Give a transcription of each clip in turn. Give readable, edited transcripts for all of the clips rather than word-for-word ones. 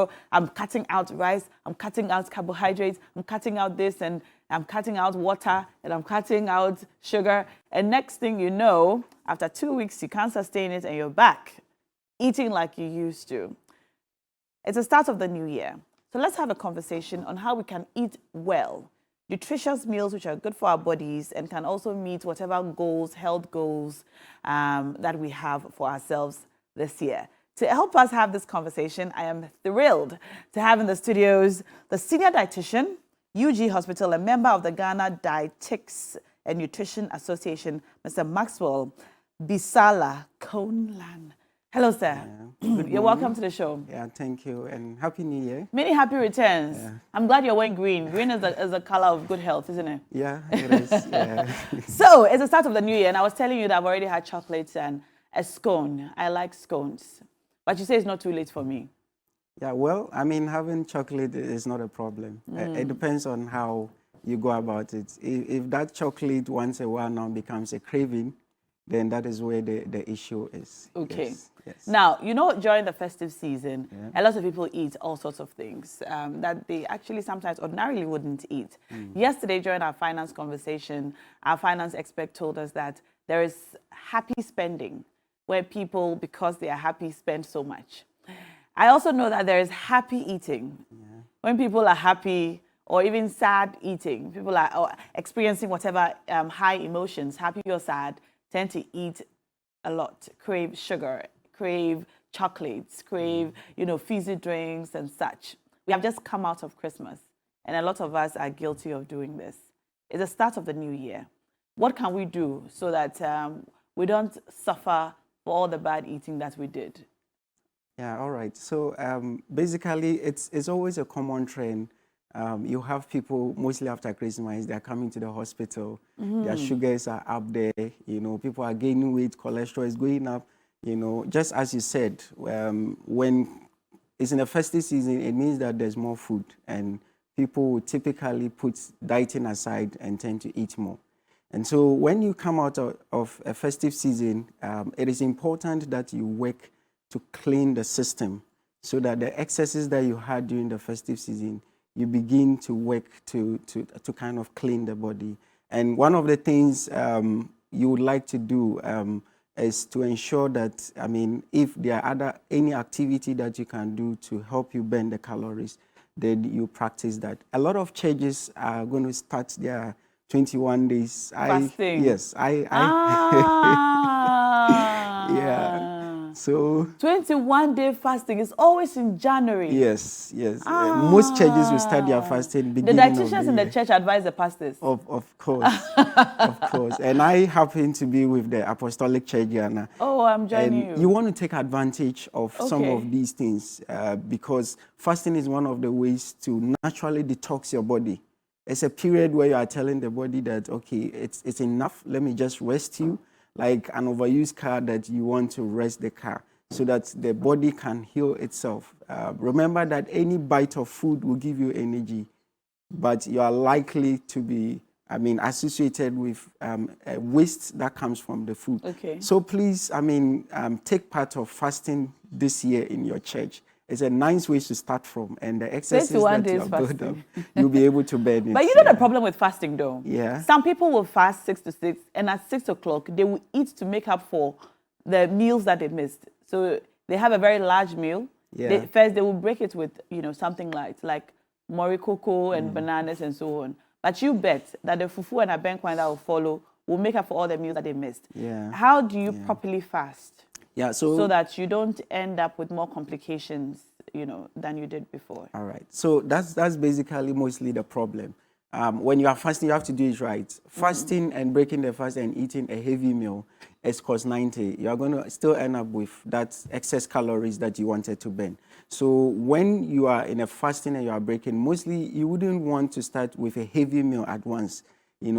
So I'm cutting out rice, I'm cutting out carbohydrates, I'm cutting out this, and I'm cutting out water, and I'm cutting out sugar. And next thing you know, after 2 weeks, you can't sustain it and you're back eating like you used to. It's the start of the new year. So let's have a conversation on how we can eat well. Nutritious meals which are good for our bodies and can also meet whatever goals, health goals that we have for ourselves this year. To help us have this conversation, I am thrilled to have in the studios the senior dietitian, UG Hospital, a member of the Ghana Dietetics and Nutrition Association, Mr. Maxwell Bisala Konlan. Hello, sir. Yeah. You're welcome to the show. Yeah, thank you, and Happy New Year. Many happy returns. Yeah. I'm glad you're wearing green. Green is the color of good health, isn't it? Yeah, it is. Yeah. So, it's the start of the new year, and I was telling you that I've already had chocolates and a scone. I like scones. But you say it's not too late for me. Yeah, well, I mean, having chocolate is not a problem. It depends on how you go about it. If that chocolate once a while now becomes a craving, then that is where the issue is. Okay. Yes, yes. Now, you know, during the festive season, a lot of people eat all sorts of things that they actually sometimes ordinarily wouldn't eat. Yesterday, during our finance conversation, our finance expert told us that there is happy spending, where people, because they are happy, spend so much. I also know that there is happy eating. Yeah. When people are happy or even sad eating, people are experiencing whatever high emotions, happy or sad, tend to eat a lot, crave sugar, crave chocolates, crave, fizzy drinks and such. We have just come out of Christmas, and a lot of us are guilty of doing this. It's the start of the new year. What can we do so that we don't suffer for all the bad eating that we did? Yeah, all right. So basically, it's always a common trend. You have people, mostly after Christmas, they're coming to the hospital. Their sugars are up there. People are gaining weight, cholesterol is going up. Just as you said, when it's in the festive season, it means that there's more food, and people will typically put dieting aside and tend to eat more. And so when you come out of a festive season, it is important that you work to clean the system so that the excesses that you had during the festive season, you begin to work to kind of clean the body. And one of the things you would like to do is to ensure that, if there are any activity that you can do to help you burn the calories, then you practice that. A lot of churches are going to start their 21 days. Fasting. Yes, yeah. So 21-day fasting is always in January. Yes. Most churches will start their fasting beginning the dietitians in the church advise the pastors. Of course, of course. And I happen to be with the Apostolic Church Ghana. Oh, I'm joining you. You want to take advantage of some of these things because fasting is one of the ways to naturally detox your body. It's a period where you are telling the body that, okay, it's enough. Let me just rest you. Like an overused car that you want to rest the car so that the body can heal itself. Remember that any bite of food will give you energy, but you are likely to be, associated with a waste that comes from the food. Okay. So please, take part of fasting this year in your church. It's a nice way to start from, and the exercises that you have built up, you'll be able to burn it. But you know the problem with fasting, though? Yeah. Some people will fast 6 to 6, and at 6 o'clock, they will eat to make up for the meals that they missed. So they have a very large meal. Yeah. First, they will break it with, something light, like morikoko and bananas and so on. But you bet that the fufu and abenkwan that will follow will make up for all the meals that they missed. Yeah. How do you properly fast? Yeah, so that you don't end up with more complications, than you did before. All right. So that's basically mostly the problem. When you are fasting, you have to do it right. Fasting and breaking the fast and eating a heavy meal is cost 90. You are going to still end up with that excess calories that you wanted to burn. So when you are in a fasting and you are breaking, mostly you wouldn't want to start with a heavy meal at once.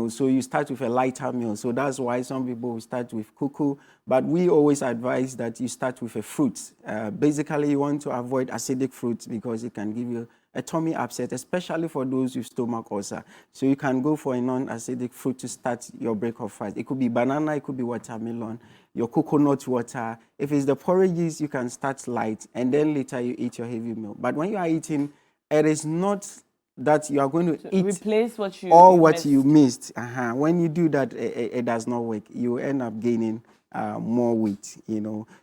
So you start with a lighter meal. So that's why some people will start with cuckoo, but we always advise that you start with a fruit. Basically, you want to avoid acidic fruits because it can give you a tummy upset, especially for those with stomach ulcer. So you can go for a non-acidic fruit to start your break of fast. It could be banana, it could be watermelon, your coconut water. If it's the porridges, you can start light, and then later you eat your heavy meal. But when you are eating, it is not that you are going to eat replace what you missed. When you do that, it does not work. You end up gaining more weight.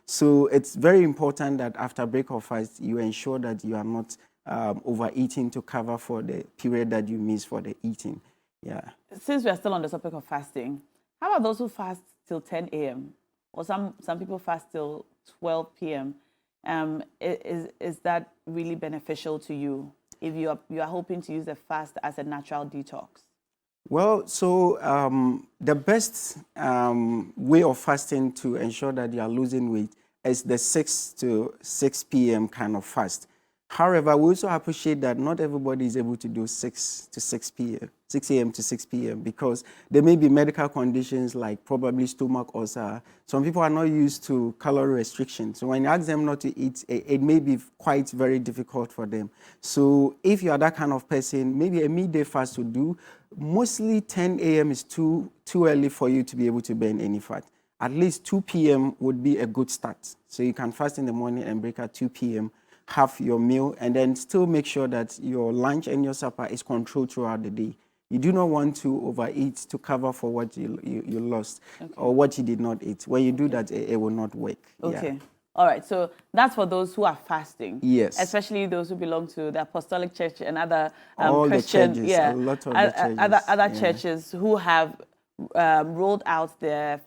So it's very important that after break of fast, you ensure that you are not overeating to cover for the period that you miss for the eating. Yeah. Since we are still on the topic of fasting, how about those who fast till 10 a.m. or some people fast till 12 p.m.? Is that really beneficial to you if you are hoping to use the fast as a natural detox? Well, so the best way of fasting to ensure that you are losing weight is the 6 to 6 p.m. kind of fast. However, we also appreciate that not everybody is able to do 6 to 6 p.m., 6 a.m. to 6 p.m. because there may be medical conditions like probably stomach ulcer. Some people are not used to calorie restriction. So when you ask them not to eat, it may be quite very difficult for them. So if you are that kind of person, maybe a midday fast would do. Mostly 10 a.m. is too early for you to be able to burn any fat. At least 2 p.m. would be a good start. So you can fast in the morning and break at 2 p.m., have your meal, and then still make sure that your lunch and your supper is controlled throughout the day. You do not want to overeat to cover for what you lost or what you did not eat. When you do that, it will not work. Okay. Yeah. All right. So that's for those who are fasting. Yes. Especially those who belong to the Apostolic Church and other all Christian, the churches, a lot of the churches. Other churches who have rolled out their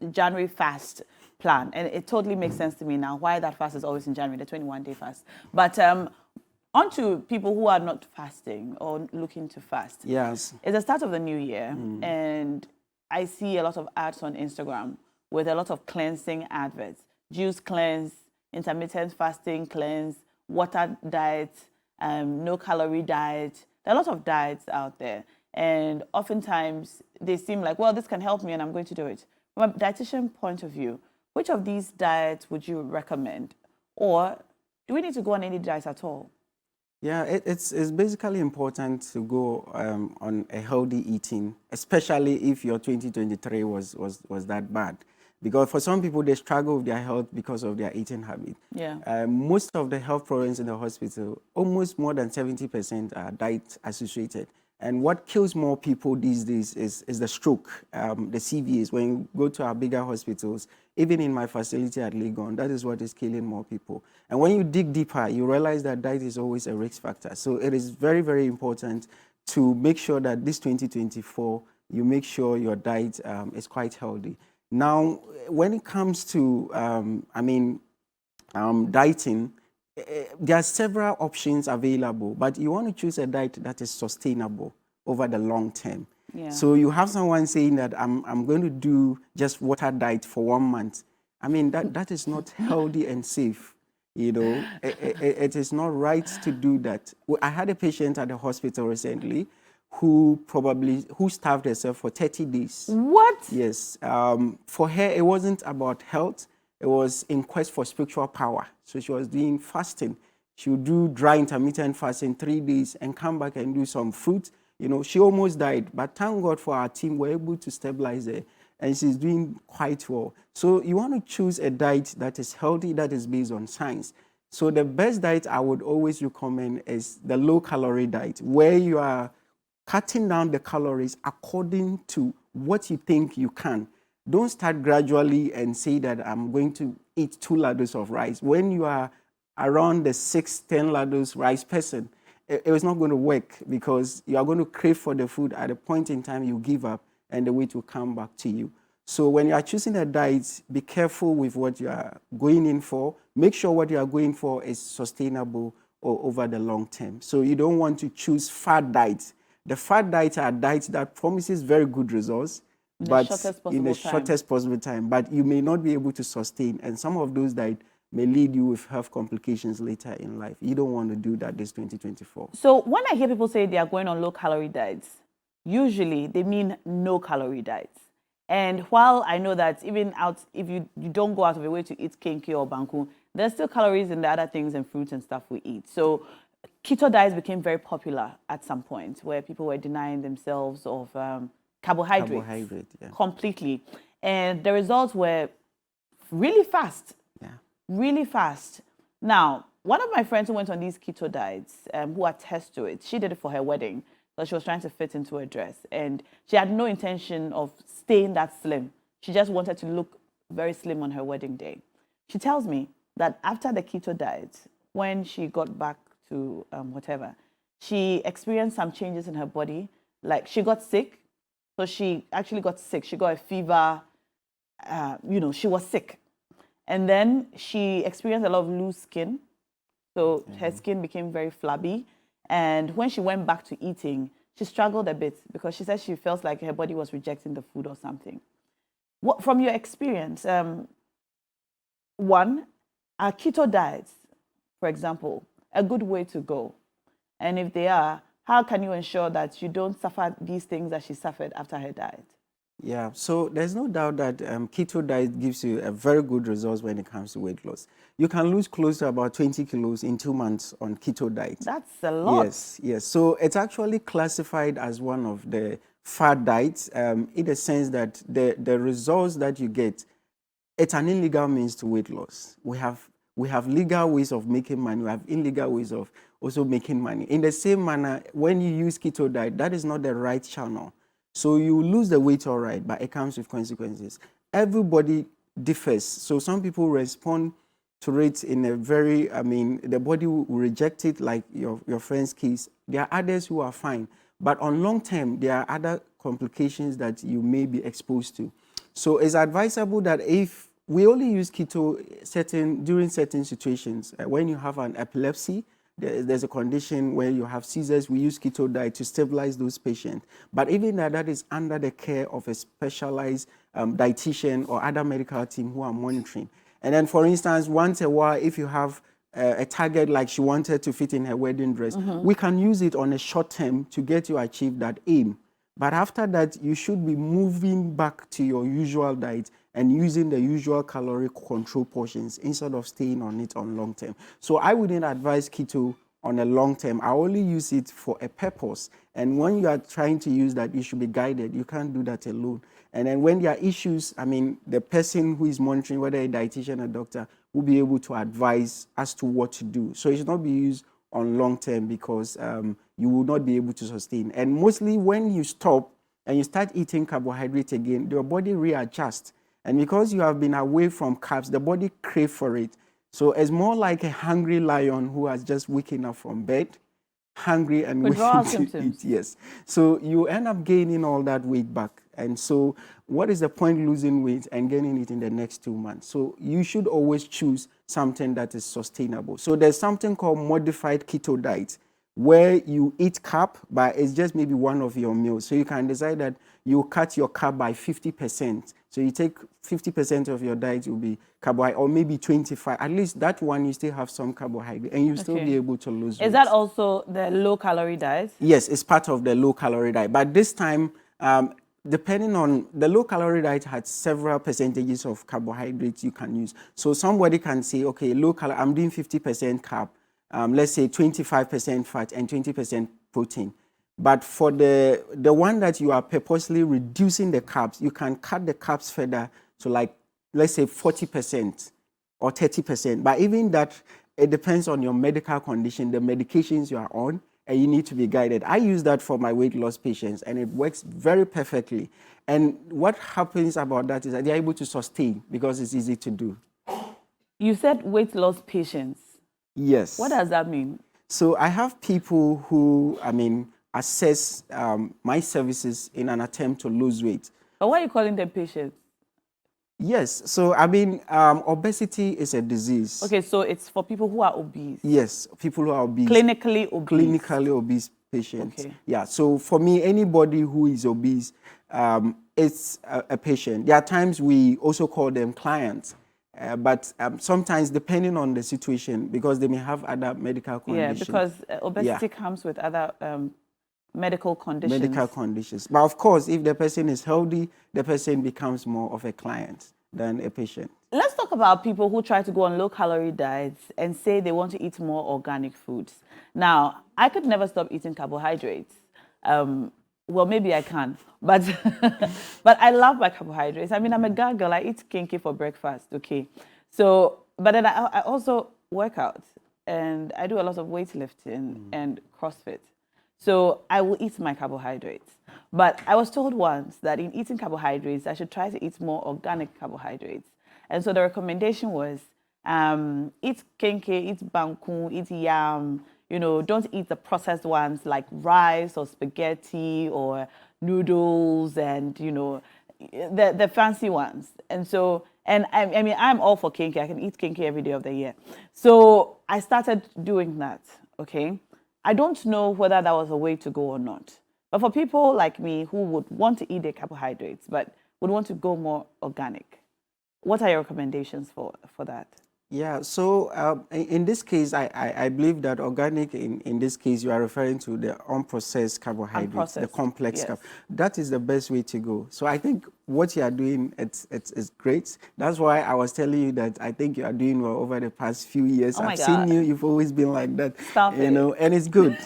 January fast plan, and it totally makes sense to me now why that fast is always in January, the 21-day fast. But on to people who are not fasting or looking to fast. Yes. It's the start of the new year, and I see a lot of ads on Instagram with a lot of cleansing adverts. Juice cleanse, intermittent fasting cleanse, water diet, no calorie diet. There are a lot of diets out there, and oftentimes they seem like, well, this can help me and I'm going to do it. From a dietitian point of view, which of these diets would you recommend? Or do we need to go on any diet at all? Yeah, it's basically important to go on a healthy eating, especially if your 2023 was that bad. Because for some people, they struggle with their health because of their eating habit. Yeah. Most of the health problems in the hospital, almost more than 70% are diet associated. And what kills more people these days is the stroke, the CVAs. When you go to our bigger hospitals, even in my facility at Legon, that is what is killing more people. And when you dig deeper, you realize that diet is always a risk factor. So it is very, very important to make sure that this 2024, you make sure your diet is quite healthy. Now, when it comes to, dieting, there are several options available, but you want to choose a diet that is sustainable over the long term. Yeah. So you have someone saying that I'm going to do just water diet for 1 month. I mean, that is not healthy and safe. It is not right to do that. I had a patient at the hospital recently who starved herself for 30 days. What? Yes. For her, it wasn't about health. It was in quest for spiritual power. So she was doing fasting. She would do dry intermittent fasting 3 days and come back and do some fruit. She almost died. But thank God for our team, we're able to stabilize her. And she's doing quite well. So you want to choose a diet that is healthy, that is based on science. So the best diet I would always recommend is the low-calorie diet, where you are cutting down the calories according to what you think you can. Don't start gradually and say that I'm going to eat 2 ladles of rice. When you are around the 6-10 ladles rice person, it is not going to work because you are going to crave for the food at a point in time you give up and the weight will come back to you. So when you are choosing a diet, be careful with what you are going in for. Make sure what you are going for is sustainable or over the long term. So you don't want to choose fad diets. The fad diets are diets that promises very good results, but in the shortest possible time, but you may not be able to sustain. And some of those diets may lead you with health complications later in life. You don't want to do that this 2024. So when I hear people say they are going on low-calorie diets, usually they mean no calorie diets. And while I know that even out, if you don't go out of your way to eat kinky or banku, there's still calories in the other things and fruits and stuff we eat. So keto diets became very popular at some point where people were denying themselves of carbohydrates completely. And the results were really fast, really fast. Now, one of my friends who went on these keto diets, who attests to it, she did it for her wedding. So she was trying to fit into a dress. And she had no intention of staying that slim. She just wanted to look very slim on her wedding day. She tells me that after the keto diet, when she got back to whatever, she experienced some changes in her body. Like she got sick. So she actually got sick. She got a fever. She was sick. And then she experienced a lot of loose skin. So her skin became very flabby. And when she went back to eating, she struggled a bit because she said she felt like her body was rejecting the food or something. What, from your experience, one, are keto diets, for example, a good way to go? And if they are, how can you ensure that you don't suffer these things that she suffered after her diet? Yeah, so there's no doubt that keto diet gives you a very good results when it comes to weight loss. You can lose close to about 20 kilos in 2 months on keto diet. That's a lot. Yes. So it's actually classified as one of the fad diets in the sense that the results that you get, it's an illegal means to weight loss. We have legal ways of making money. We have illegal ways of also making money. In the same manner, when you use keto diet, that is not the right channel. So you lose the weight all right, but it comes with consequences. Everybody differs. So some people respond to it in a very, the body will reject it, like your friend's case. There are others who are fine. But on long term, there are other complications that you may be exposed to. So it's advisable that if we only use keto during certain situations, when you have an epilepsy, there's a condition where you have seizures, we use keto diet to stabilize those patients. But even that is under the care of a specialized dietitian or other medical team who are monitoring. And then, for instance, once a while, if you have a target like she wanted to fit in her wedding dress, we can use it on a short term to get you to achieve that aim. But after that, you should be moving back to your usual diet and using the usual calorie control portions instead of staying on it on long term. So I wouldn't advise keto on a long term. I only use it for a purpose. And when you are trying to use that, you should be guided. You can't do that alone. And then when there are issues, the person who is monitoring, whether a dietitian or doctor, will be able to advise as to what to do. So it should not be used on long term because you will not be able to sustain. And mostly when you stop and you start eating carbohydrate again, your body readjusts. And because you have been away from carbs, the body craves for it. So it's more like a hungry lion who has just waken up from bed, hungry and waiting to eat. Yes. So you end up gaining all that weight back. And so what is the point losing weight and gaining it in the next 2 months? So you should always choose something that is sustainable. So there's something called modified keto diet, where you eat carb, but it's just maybe one of your meals. So you can decide that you cut your carb by 50%. So you take 50% of your diet will be carbohydrate, or maybe 25. At least that one you still have some carbohydrate, and you still be able to lose weight. Is that also the low-calorie diet? Yes, it's part of the low-calorie diet. But this time, depending on the low-calorie diet, had several percentages of carbohydrates you can use. So somebody can say, okay, low-calorie, I'm doing 50% carb. Let's say 25% fat and 20% protein. But for the one that you are purposely reducing the carbs, you can cut the carbs further to, like, let's say 40% or 30%. But even that, it depends on your medical condition, the medications you are on, and you need to be guided. I use that for my weight loss patients, and it works very perfectly. And what happens about that is that they're able to sustain because it's easy to do. You said weight loss patients. Yes. What does that mean? So I have people who, assess my services in an attempt to lose weight. But why are you calling them patients? Yes. So, obesity is a disease. Okay, so it's for people who are obese. Yes, people who are obese. Clinically obese. Clinically obese patients. Okay. Yeah. So for me, anybody who is obese, it's a patient. There are times we also call them clients. But sometimes, depending on the situation, because they may have other medical conditions. Yeah, because obesity comes with other medical conditions. Medical conditions. But of course, if the person is healthy, the person becomes more of a client than a patient. Let's talk about people who try to go on low-calorie diets and say they want to eat more organic foods. Now, I could never stop eating carbohydrates. Well, maybe I can, but but I love my carbohydrates. I mean, I'm a girl. I eat kinky for breakfast, okay? So, but then I also work out, and I do a lot of weightlifting and CrossFit. So I will eat my carbohydrates. But I was told once that in eating carbohydrates, I should try to eat more organic carbohydrates. And so the recommendation was eat kenke, eat banku, eat yam, don't eat the processed ones like rice or spaghetti or noodles and, the fancy ones. And so, and I mean, I'm all for kenke. I can eat kenke every day of the year. So I started doing that, okay? I don't know whether that was a way to go or not. But for people like me who would want to eat their carbohydrates but would want to go more organic, what are your recommendations for that? Yeah, so in this case, I believe that organic, in this case, you are referring to the unprocessed carbohydrates, the complex yes. That is the best way to go. So I think what you are doing, it's great. That's why I was telling you that I think you are doing well over the past few years. Oh my I've God. seen you, you've always been like that. Stop it. And it's good,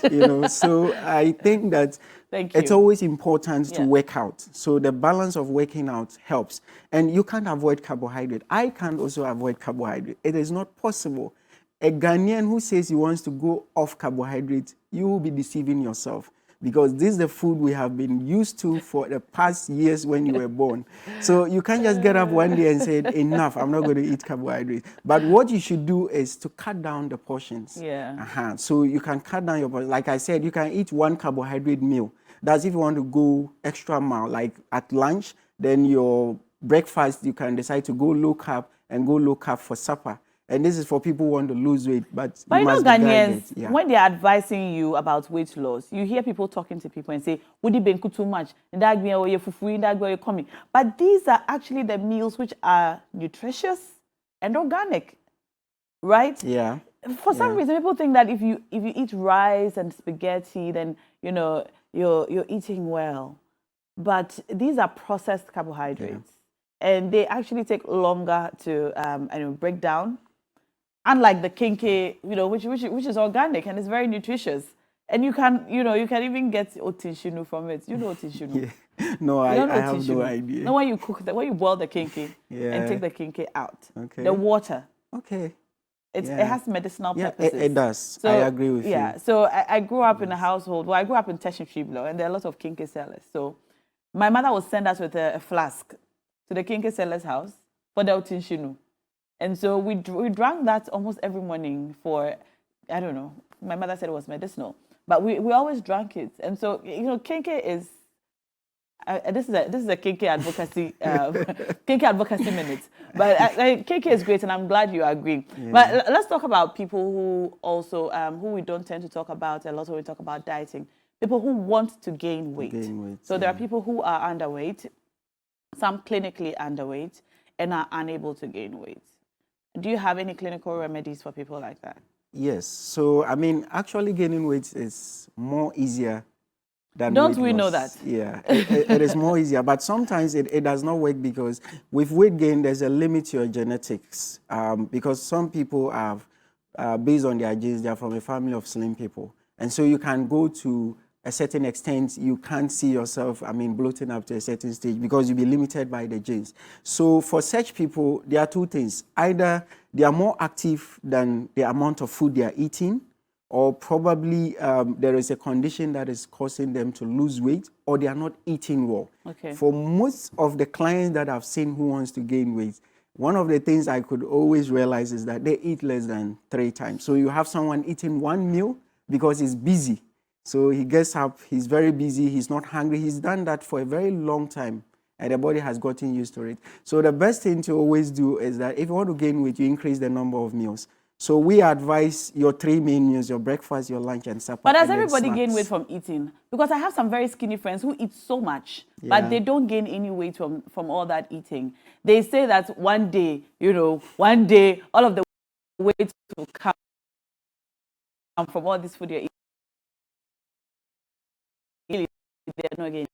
So I think that it's always important to work out. So the balance of working out helps. And you can't avoid carbohydrate. I can't also avoid carbohydrate. It is not possible. A Ghanaian who says he wants to go off carbohydrate, you will be deceiving yourself. Because this is the food we have been used to for the past years when you were born. So you can't just get up one day and say, enough, I'm not going to eat carbohydrates. But what you should do is to cut down the portions. Yeah. So you can cut down your portions. Like I said, you can eat one carbohydrate meal. That's if you want to go extra mile, like at lunch, then your breakfast, you can decide to go low carb and go low carb for supper. And this is for people who want to lose weight, but you must be guided. Ghanaians, when they're advising you about weight loss, you hear people talking to people and say, would it be too much? But these are actually the meals which are nutritious and organic, right? Yeah. For some reason, people think that if you eat rice and spaghetti, then, you're eating well. But these are processed carbohydrates. And they actually take longer to break down. Unlike the kinky, which is organic and it's very nutritious. And you can even get otinshinu from it. You know otinshinu? Yeah. No, I have no idea. No, when you boil the kinky and take the kinky out, the water. Okay. It has medicinal purposes. It does. So, I agree with you. Yeah. So I grew up in a household. Well, I grew up in Teshin, and there are a lot of kinky sellers. So my mother would send us with a flask to the kinky seller's house for the otinshinu. And so we drank that almost every morning for, I don't know, my mother said it was medicinal, but we always drank it. And so, kinky is, this is a kinky advocacy, kinky advocacy minute. But kinky is great and I'm glad you agree. Yeah. But let's talk about people who also, who we don't tend to talk about a lot when we talk about dieting. People who want to gain weight. So there are people who are underweight, some clinically underweight, and are unable to gain weight. Do you have any clinical remedies for people like that? Yes. So, I mean, actually gaining weight is more easier than Don't we know that? Yeah, it is more easier. But sometimes it does not work because with weight gain, there's a limit to your genetics. Because some people have, based on their genes, they're from a family of slim people. And so you can go to a certain extent, you can't see yourself, bloating up to a certain stage because you'll be limited by the genes. So for such people, there are two things. Either they are more active than the amount of food they are eating, or probably there is a condition that is causing them to lose weight, or they are not eating well. Okay. For most of the clients that I've seen who wants to gain weight, one of the things I could always realize is that they eat less than 3 times. So you have someone eating one meal because he's busy. So he gets up, he's very busy, he's not hungry. He's done that for a very long time, and the body has gotten used to it. So the best thing to always do is that if you want to gain weight, you increase the number of meals. So we advise your 3 main meals, your breakfast, your lunch, and supper. But does everybody gain weight from eating? Because I have some very skinny friends who eat so much, but they don't gain any weight from all that eating. They say that one day, all of the weight will come from all this food you're they're not gaining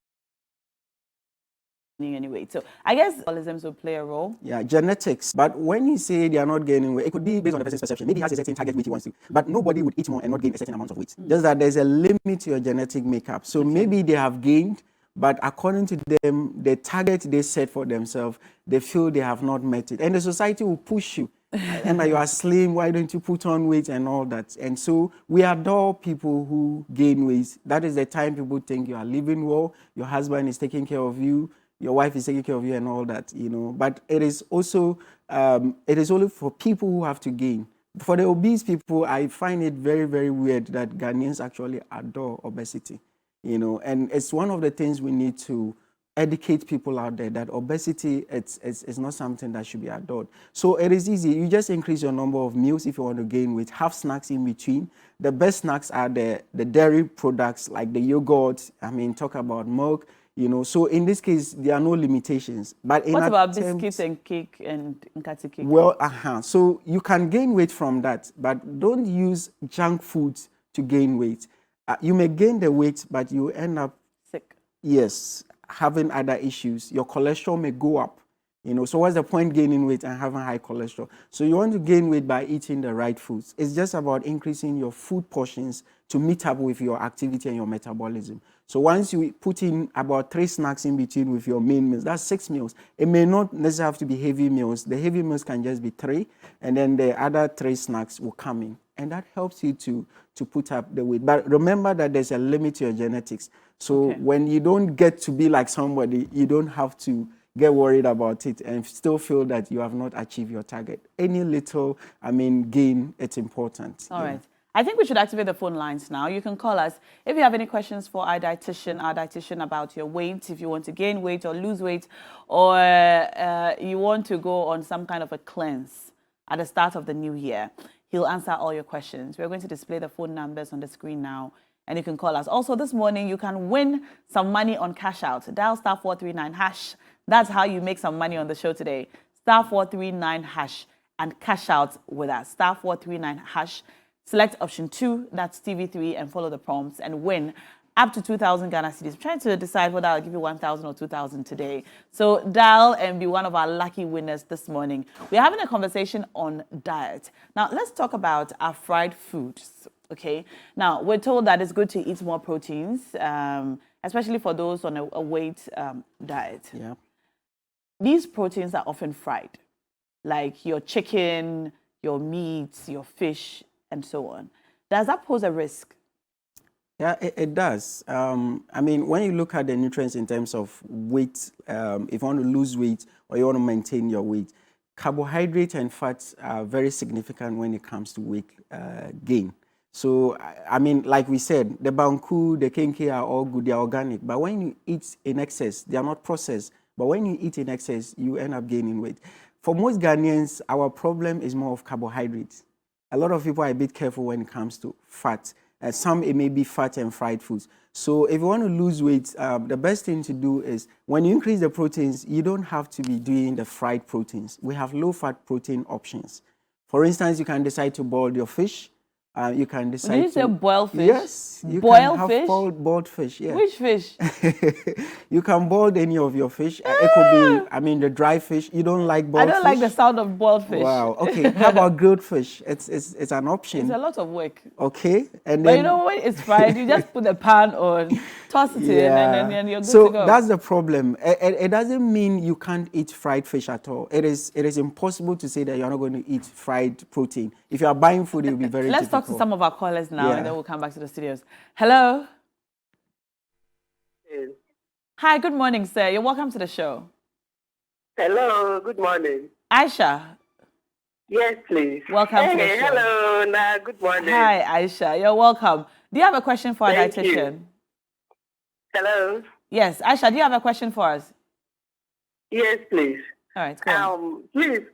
any weight. So I guess metabolisms will play a role. Yeah, genetics. But when you say they are not gaining weight, it could be based on the person's perception. Maybe he has a certain target weight he wants to, but nobody would eat more and not gain a certain amount of weight. Just that there's a limit to your genetic makeup. So maybe they have gained, but according to them, the target they set for themselves, they feel they have not met it. And the society will push you. And you are slim, why don't you put on weight and all that? And so we adore people who gain weight. That is the time people think you are living well, your husband is taking care of you, your wife is taking care of you and all that, you know. But it is also, it is only for people who have to gain. For the obese people, I find it very, very weird that Ghanaians actually adore obesity, you know. And it's one of the things we need to educate people out there that obesity, it's not something that should be adored. So it is easy. You just increase your number of meals if you want to gain weight. Have snacks in between. The best snacks are the dairy products like the yogurt. I mean, talk about milk. You know, so in this case, there are no limitations. But in what about biscuits and cake and nkati cake? Well, so you can gain weight from that, but don't use junk foods to gain weight. You may gain the weight, but you end up sick. Yes, having other issues. Your cholesterol may go up. You know, so what's the point gaining weight and having high cholesterol? So you want to gain weight by eating the right foods. It's just about increasing your food portions to meet up with your activity and your metabolism. So once you put in about 3 snacks in between with your main meals, that's 6 meals. It may not necessarily have to be heavy meals. The heavy meals can just be 3, and then the other 3 snacks will come in. And that helps you to put up the weight. But remember that there's a limit to your genetics. So when you don't get to be like somebody, you don't have to get worried about it and still feel that you have not achieved your target. Any little, gain, it's important. All right. I think we should activate the phone lines now. You can call us if you have any questions for our dietitian about your weight, if you want to gain weight or lose weight, or you want to go on some kind of a cleanse at the start of the new year. He'll answer all your questions. We're going to display the phone numbers on the screen now, and you can call us. Also, this morning, you can win some money on cash out. Dial *439#. That's how you make some money on the show today. *439# and cash out with us. *439#. Select option 2, that's TV3, and follow the prompts and win up to 2,000 Ghana cedis. I'm trying to decide whether I'll give you 1,000 or 2,000 today. So dial and be one of our lucky winners this morning. We're having a conversation on diet. Now, let's talk about our fried foods, okay? Now, we're told that it's good to eat more proteins, especially for those on a weight diet. Yeah. These proteins are often fried, like your chicken, your meat, your fish, and so on. Does that pose a risk? Yeah, it does. When you look at the nutrients in terms of weight, if you want to lose weight or you want to maintain your weight, carbohydrates and fats are very significant when it comes to weight gain. So, like we said, the banku, the kenke are all good, they're organic. But when you eat in excess, they are not processed. But when you eat in excess, you end up gaining weight. For most Ghanaians, our problem is more of carbohydrates. A lot of people are a bit careful when it comes to fat. Some, it may be fat and fried foods. So if you want to lose weight, the best thing to do is when you increase the proteins, you don't have to be doing the fried proteins. We have low-fat protein options. For instance, you can decide to boil your fish. You can decide Did you say boil fish? Yes. You boil can fish? have boiled fish, yeah. Which fish? You can boil any of your fish. It could be, the dry fish. You don't like boiled fish? I don't like the sound of boiled fish. Wow, okay. How about grilled fish? It's an option. It's a lot of work. Okay. And but then, you know, when it's fried, you just put the pan on, toss it in, and then you're good so to go. that's the problem. It doesn't mean you can't eat fried fish at all. It is impossible to say that you're not going to eat fried protein. If you are buying food, it will be very Let's difficult. talk to some of our callers now, and then we'll come back to the studios. Hello. Yes. Hi, good morning, sir. You're welcome to the show. Hello, good morning. Aisha. Yes, please. Welcome to the show. Hello, Nah, good morning. Hi, Aisha. You're welcome. Do you have a question for our dietitian? You. Hello. Yes, Aisha, do you have a question for us? Yes, please. All right, go on. Please,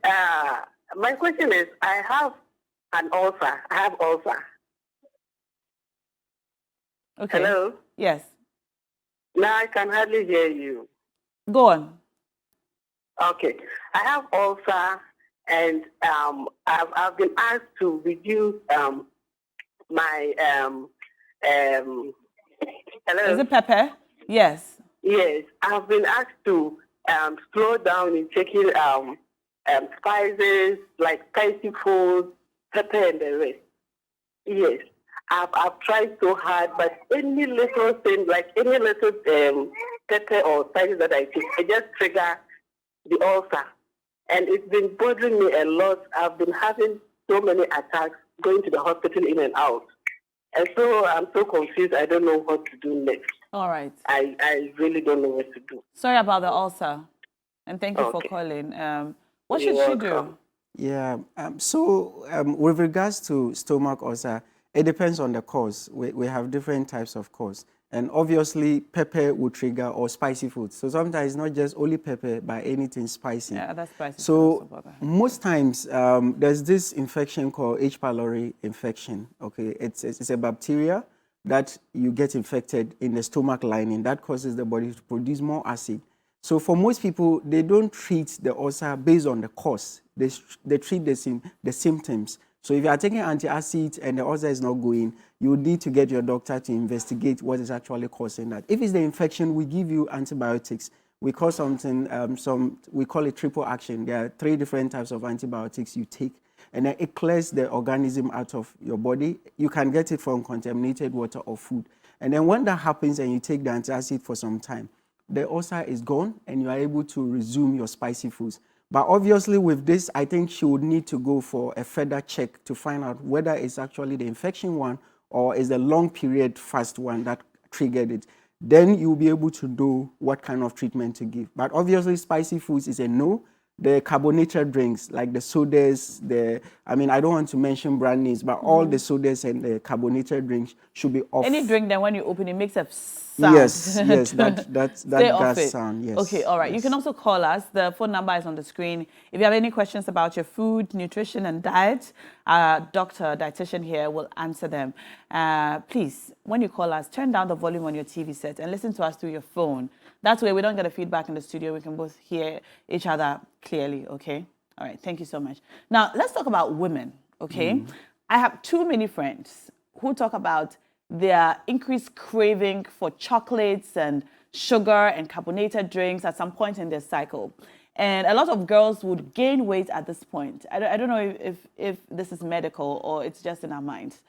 my question is, I have an ulcer. I have ulcer. Okay. Hello? Yes. Now I can hardly hear you. Go on. Okay. I have ulcer, and I've been asked to reduce my hello. Is it pepper? Yes. Yes, I've been asked to slow down in taking spices like spicy food, pepper, and the rest. Yes, I've tried so hard, but any little thing, like any little pepper or spices that I take, it just trigger the ulcer, and it's been bothering me a lot. I've been having so many attacks, going to the hospital in and out, and so I'm so confused. I don't know what to do next. All right. I really don't know what to do. Sorry about the ulcer, and thank you for Okay. calling. What You're should she do? welcome. Yeah. With regards to stomach ulcer, it depends on the cause. We have different types of cause. And obviously, pepper will trigger or spicy food. So sometimes it's not just only pepper, but anything spicy. Yeah, that's spicy. So most times, there's this infection called H. pylori infection. Okay, it's a bacteria that you get infected in the stomach lining that causes the body to produce more acid. So for most people, they don't treat the ulcer based on the cause. They treat the symptoms. So if you are taking antacids and the ulcer is not going, you need to get your doctor to investigate what is actually causing that. If it's the infection, we give you antibiotics. We call we call it triple action. There are 3 different types of antibiotics you take, and then it clears the organism out of your body. You can get it from contaminated water or food. And then when that happens and you take the antacid for some time, the ulcer is gone and you are able to resume your spicy foods. But obviously with this, I think she would need to go for a further check to find out whether it's actually the infection one or is the long period fast one that triggered it. Then you'll be able to know what kind of treatment to give. But obviously spicy foods is a no. The carbonated drinks like the sodas, I don't want to mention brand names, but all the sodas and the carbonated drinks should be off. Any drink that when you open it makes a sound. Yes, that gas sound, yes. Okay, all right. Yes. You can also call us. The phone number is on the screen. If you have any questions about your food, nutrition, and diet, our doctor, dietitian here will answer them. Please, when you call us, turn down the volume on your TV set and listen to us through your phone. That way we don't get a feedback in the studio. We can both hear each other clearly, okay? All right, thank you so much. Now, let's talk about women, okay? I have too many friends who talk about their increased craving for chocolates and sugar and carbonated drinks at some point in their cycle. And a lot of girls would gain weight at this point. I don't know if this is medical or it's just in our minds.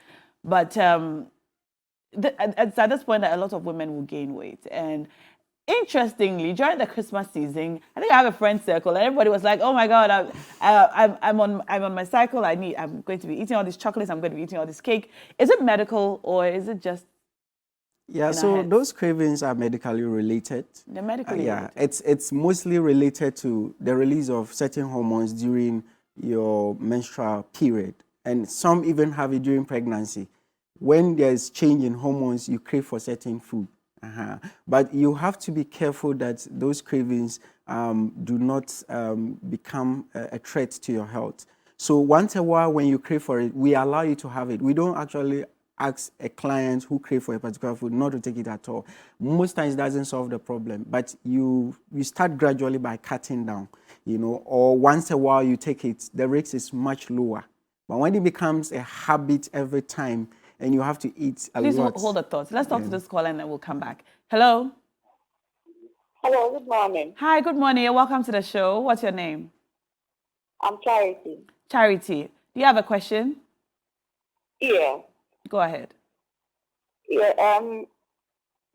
But it's at this point that a lot of women will gain weight. And interestingly, during the Christmas season, I think I have a friend circle, and everybody was like, "Oh my God, I'm on my cycle. I'm going to be eating all these chocolates. I'm going to be eating all this cake." Is it medical or is it just? Yeah, so those cravings are medically related. They're medically related. It's mostly related to the release of certain hormones during your menstrual period, and some even have it during pregnancy. When there's change in hormones, you crave for certain food. But you have to be careful that those cravings do not become a threat to your health. So once a while, when you crave for it, we allow you to have it. We don't actually ask a client who crave for a particular food not to take it at all. Most times it doesn't solve the problem, but you start gradually by cutting down, or once a while you take it, the risk is much lower. But when it becomes a habit every time, and you have to eat a lot. Please hold the thoughts. Let's talk to this caller and then we'll come back. Hello? Hello, good morning. Hi, good morning. You're welcome to the show. What's your name? I'm Charity. Charity. Do you have a question? Yeah. Go ahead. Yeah.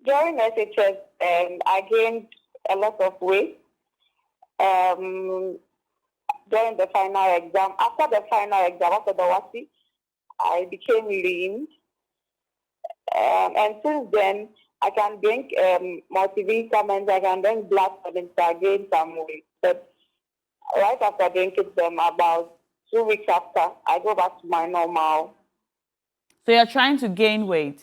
During SHS, I gained a lot of weight. During the final exam, after the WASI, I became lean, and since then I can drink multivitamins. I can drink blood vitamins to gain some weight. But right after drinking them, about 2 weeks after, I go back to my normal. So you're trying to gain weight?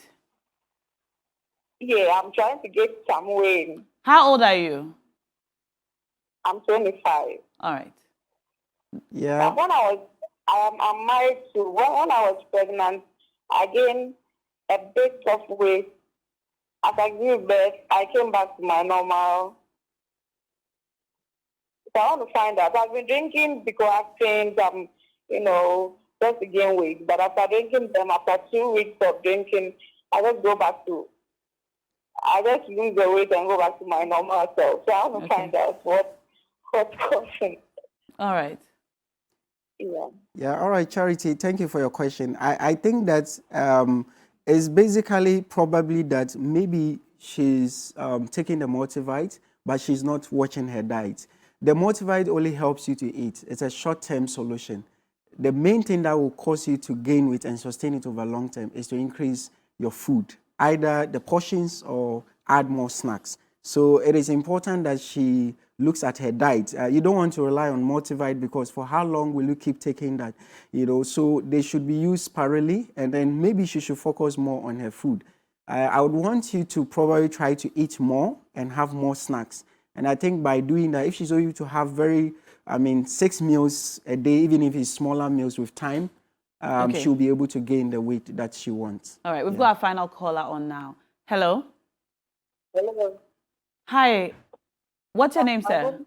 Yeah, I'm trying to get some weight. How old are you? I'm 25. All right. Yeah. When I'm married to, when I was pregnant, I gained a bit of weight. As I gave birth, I came back to my normal. So I want to find out. I've been drinking Bicoactine, just to gain weight. But after drinking them, after 2 weeks of drinking, I just go back to, I just lose the weight and go back to my normal self. So I have to find out what's causing. All right. Yeah. Yeah, all right, Charity, thank you for your question. I think that it's basically probably that maybe she's taking the multivite, but she's not watching her diet. The multivite only helps you to eat. It's a short-term solution. The main thing that will cause you to gain weight and sustain it over long term is to increase your food, either the portions or add more snacks. So it is important that she looks at her diet. You don't want to rely on multivite because for how long will you keep taking that? So they should be used sparingly, and then maybe she should focus more on her food. I would want you to probably try to eat more and have more snacks. And I think by doing that, if she's able to have 6 meals a day, even if it's smaller meals with time, she'll be able to gain the weight that she wants. All right, we've got our final caller on now. Hello. Hello. Hi. What's your name, sir?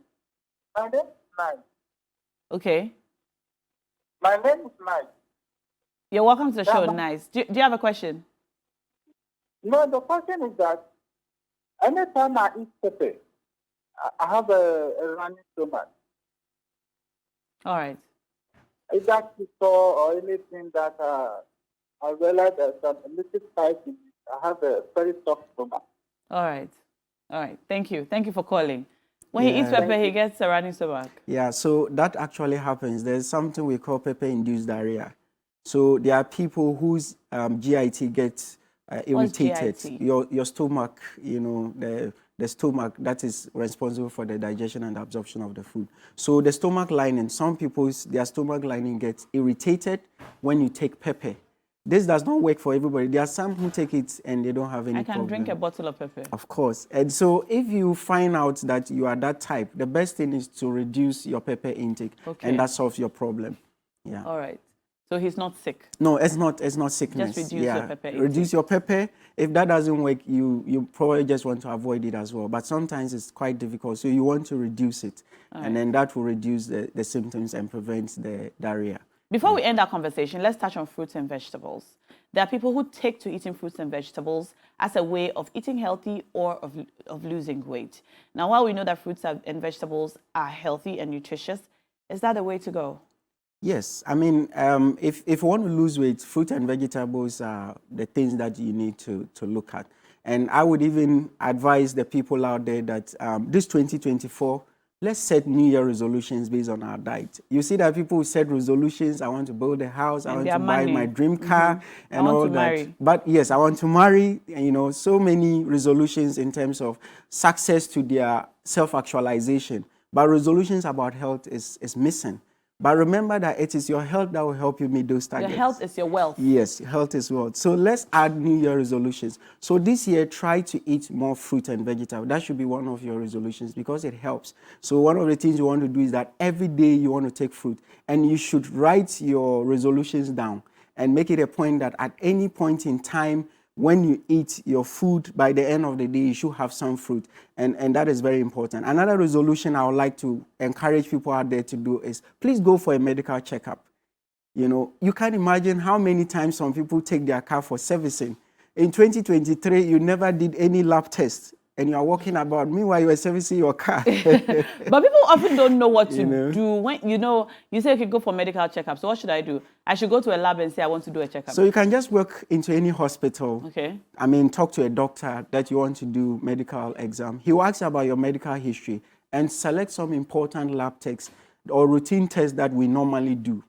My name is Mike. Okay. My name is Mike. You're welcome to the show. Nice. Do you have a question? No, the question is that anytime I eat pepper, I have a running stomach. All right. Is that sore or anything that I realize there's some illicit spice in it? I have a very soft stomach. All right. All right. Thank you. Thank you for calling. When he eats pepper, he gets a running stomach. Yeah, so that actually happens. There's something we call pepper-induced diarrhea. So there are people whose GIT gets irritated. Your stomach, the stomach that is responsible for the digestion and absorption of the food. So the stomach lining, some people's, their stomach lining gets irritated when you take pepper. This does not work for everybody. There are some who take it and they don't have any problem. I can drink a bottle of pepper. Of course. And so if you find out that you are that type, the best thing is to reduce your pepper intake. Okay. And that solves your problem. Yeah. All right. So he's not sick? No, it's not sickness. Just reduce your pepper intake. Reduce your pepper. If that doesn't work, you probably just want to avoid it as well. But sometimes it's quite difficult. So you want to reduce it. And then that will reduce the symptoms and prevent the diarrhea. Before we end our conversation, let's touch on fruits and vegetables. There are people who take to eating fruits and vegetables as a way of eating healthy or of losing weight. Now, while we know that fruits and vegetables are healthy and nutritious, is that the way to go? Yes. I mean, if you want to lose weight, fruit and vegetables are the things that you need to look at. And I would even advise the people out there that this 2024, let's set New Year resolutions based on our diet. You see that people set resolutions. I want to build a house. I want to buy my dream car and all that. Marry. But yes, I want to marry. And, so many resolutions in terms of success to their self-actualization. But resolutions about health is missing. But remember that it is your health that will help you meet those targets. Your health is your wealth. Yes, health is wealth. So let's add New Year resolutions. So this year, try to eat more fruit and vegetables. That should be one of your resolutions because it helps. So one of the things you want to do is that every day you want to take fruit. And you should write your resolutions down and make it a point that at any point in time, when you eat your food, by the end of the day, you should have some fruit. And that is very important. Another resolution I would like to encourage people out there to do is please go for a medical checkup. You can't imagine how many times some people take their car for servicing. In 2023, you never did any lab tests. And you are walking about. Meanwhile, you are servicing your car. But people often don't know what to do. When you say, okay, go for medical checkup. So what should I do? I should go to a lab and say I want to do a checkup. So you can just walk into any hospital. Okay. Talk to a doctor that you want to do medical exam. He will ask you about your medical history and select some important lab tests or routine tests that we normally do.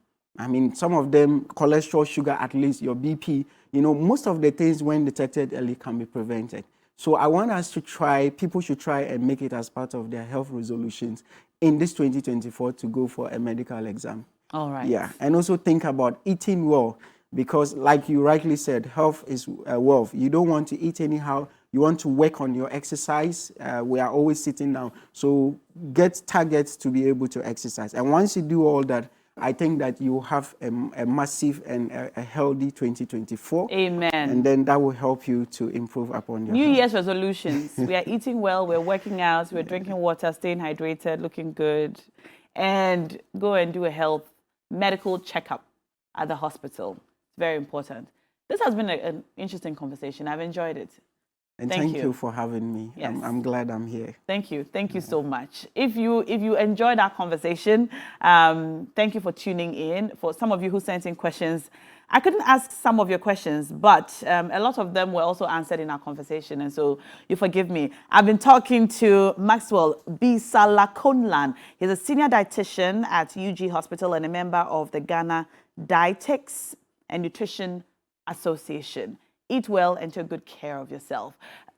Some of them, cholesterol, sugar, at least your BP. Most of the things when detected early can be prevented. So I want us to people should try and make it as part of their health resolutions in this 2024 to go for a medical exam. All right. Yeah, and also think about eating well because like you rightly said, health is wealth. You don't want to eat anyhow. You want to work on your exercise. We are always sitting down. So get targets to be able to exercise. And once you do all that, I think that you have a massive and a healthy 2024. Amen. And then that will help you to improve upon your New health. Year's resolutions. We are eating well, we're working out, we're drinking water, staying hydrated, looking good, and go and do a health medical checkup at the hospital. It's very important. This has been an interesting conversation. I've enjoyed it. And Thank thank you for having me. Yes. I'm glad I'm here. Thank you. Thank you so much. If you enjoyed our conversation, thank you for tuning in. For some of you who sent in questions, I couldn't ask some of your questions, but a lot of them were also answered in our conversation, and so you forgive me. I've been talking to Maxwell Bisalakonlan. He's a senior dietitian at UG Hospital and a member of the Ghana Dietetics and Nutrition Association. Eat well and take good care of yourself.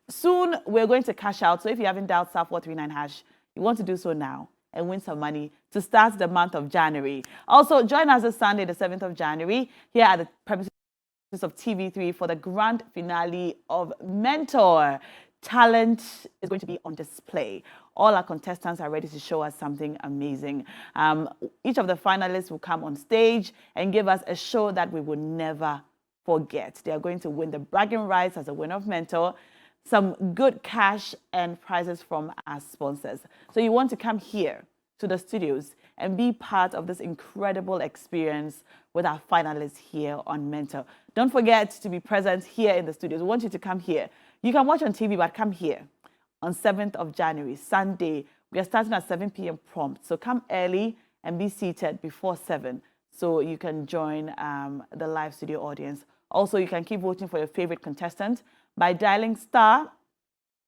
Soon, we're going to cash out. So if you haven't dialed *439#, you want to do so now and win some money to start the month of January. Also, join us this Sunday, the 7th of January, here at the premises of TV3 for the grand finale of Mentor. Talent is going to be on display. All our contestants are ready to show us something amazing. Each of the finalists will come on stage and give us a show that we will never forget. They are going to win the bragging rights as a winner of Mentor, some good cash and prizes from our sponsors. So you want to come here to the studios and be part of this incredible experience with our finalists here on Mentor. Don't forget to be present here in the studios. We want you to come here. You can watch on TV, but come here on 7th of January, Sunday. We are starting at 7 p.m. prompt. So come early and be seated before 7 so you can join the live studio audience. Also, you can keep voting for your favorite contestant by dialing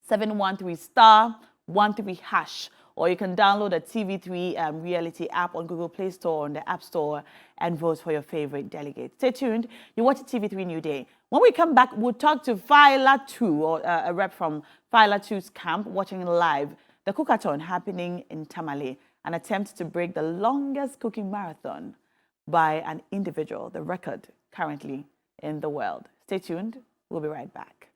*713*13#, or you can download the TV3 Reality app on Google Play Store or on the App Store and vote for your favorite delegate. Stay tuned. You watch TV3 New Day. When we come back, we'll talk to Phyla 2, or a rep from Phyla 2's camp, watching live the cookathon happening in Tamale, an attempt to break the longest cooking marathon by an individual, the record currently in the world. Stay tuned. We'll be right back.